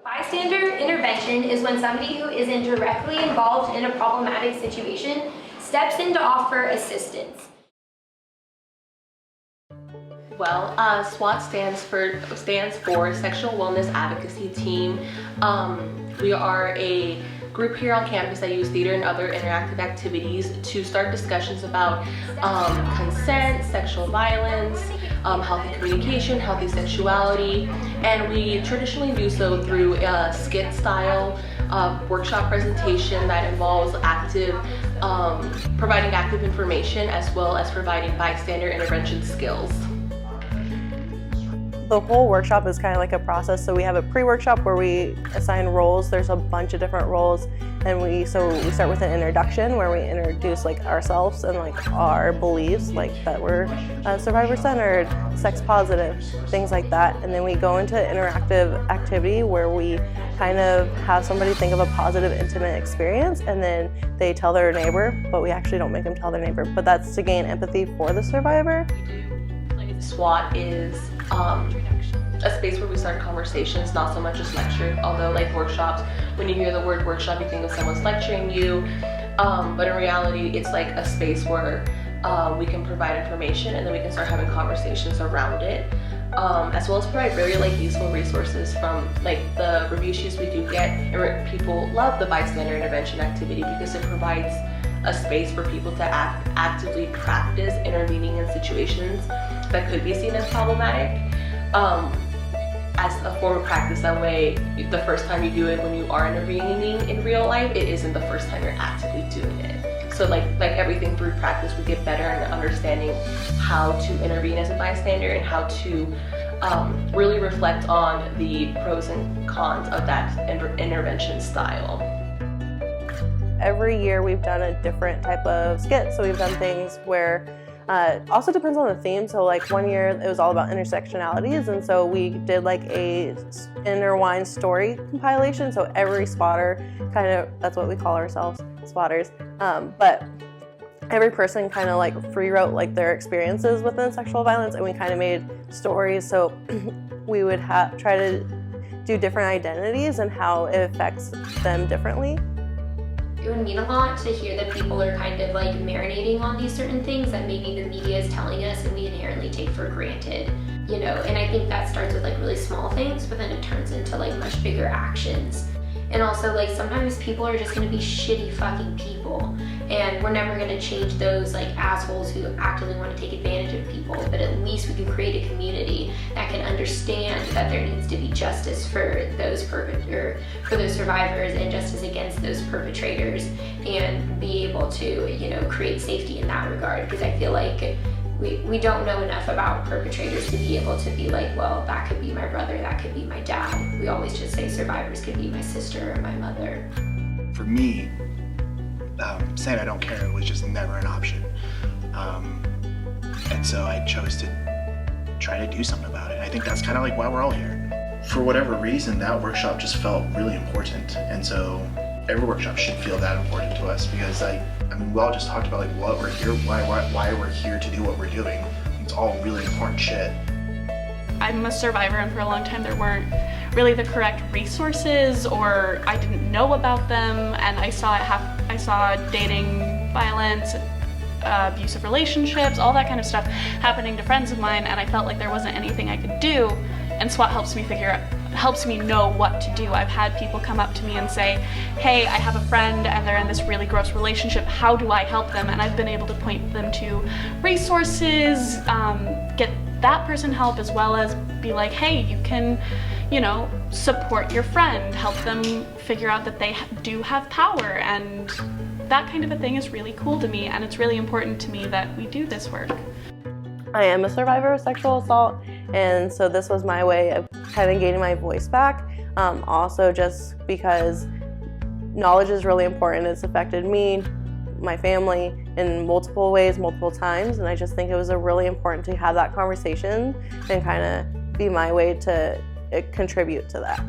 Bystander intervention is when somebody who isn't directly involved in a problematic situation steps in to offer assistance. Well, SWAT stands for Sexual Wellness Advocacy Team. We are a group here on campus that use theater and other interactive activities to start discussions about consent, sexual violence, healthy communication, healthy sexuality, and we traditionally do so through a skit style workshop presentation that involves providing active information as well as providing bystander intervention skills. The whole workshop is kind of like a process. So we have a pre-workshop where we assign roles. There's a bunch of different roles, and we start with an introduction where we introduce like ourselves and like our beliefs, like that we're survivor-centered, sex-positive, things like that. And then we go into interactive activity where we kind of have somebody think of a positive, intimate experience, and then they tell their neighbor, but we actually don't make them tell their neighbor. But that's to gain empathy for the survivor. SWAT is a space where we start conversations, not so much as lecture, although like workshops, when you hear the word workshop, you think of someone's lecturing you, but in reality, it's like a space where we can provide information and then we can start having conversations around it, as well as provide very like useful resources from like the review sheets we do get, and people love the bystander intervention activity because it provides a space for people to actively practice intervening in situations that could be seen as problematic as a form of practice. That way, the first time you do it when you are intervening in real life, it isn't the first time you're actively doing it. So like everything through practice, we get better at understanding how to intervene as a bystander and how to really reflect on the pros and cons of that intervention style. Every year we've done a different type of skit. So we've done things where also depends on the theme. So like one year it was all about intersectionalities, and so we did like a intertwined story compilation. So every spotter that's what we call ourselves, spotters. But every person kind of like free wrote like their experiences within sexual violence, and we kind of made stories. So we would try to do different identities and how it affects them differently. It would mean a lot to hear that people are kind of like marinating on these certain things that maybe the media is telling us and we inherently take for granted, you know, and I think that starts with like really small things, but then it turns into like much bigger actions. And also like sometimes people are just gonna be shitty fucking people, and we're never gonna change those like assholes who actively want to take advantage of people, but at least we can create a community that can understand that there needs to be justice for those survivors and justice against those perpetrators, and be able to, you know, create safety in that regard, because I feel like we don't know enough about perpetrators to be able to be like, well, that could be my brother, that could be my dad. We always just say survivors could be my sister or my mother. For me, saying I don't care was just never an option. And so I chose to try to do something about it. I think that's kind of like why we're all here. For whatever reason, that workshop just felt really important. And so every workshop should feel that important to us, because I mean, we all just talked about like what we're here, why we're here to do what we're doing. It's all really important shit. I'm a survivor, and for a long time there weren't really the correct resources, or I didn't know about them, and I saw dating violence, abusive relationships, all that kind of stuff happening to friends of mine, and I felt like there wasn't anything I could do, and SWAT helps me know what to do. I've had people come up to me and say, hey, I have a friend and they're in this really gross relationship, how do I help them? And I've been able to point them to resources, get that person help, as well as be like, hey, you can, you know, support your friend, help them figure out that they do have power, and that kind of a thing is really cool to me, and it's really important to me that we do this work. I am a survivor of sexual assault, and so this was my way of kind of gaining my voice back. Also just because knowledge is really important. It's affected me, my family in multiple ways, multiple times, and I just think it was really important to have that conversation and kind of be my way to contribute to that.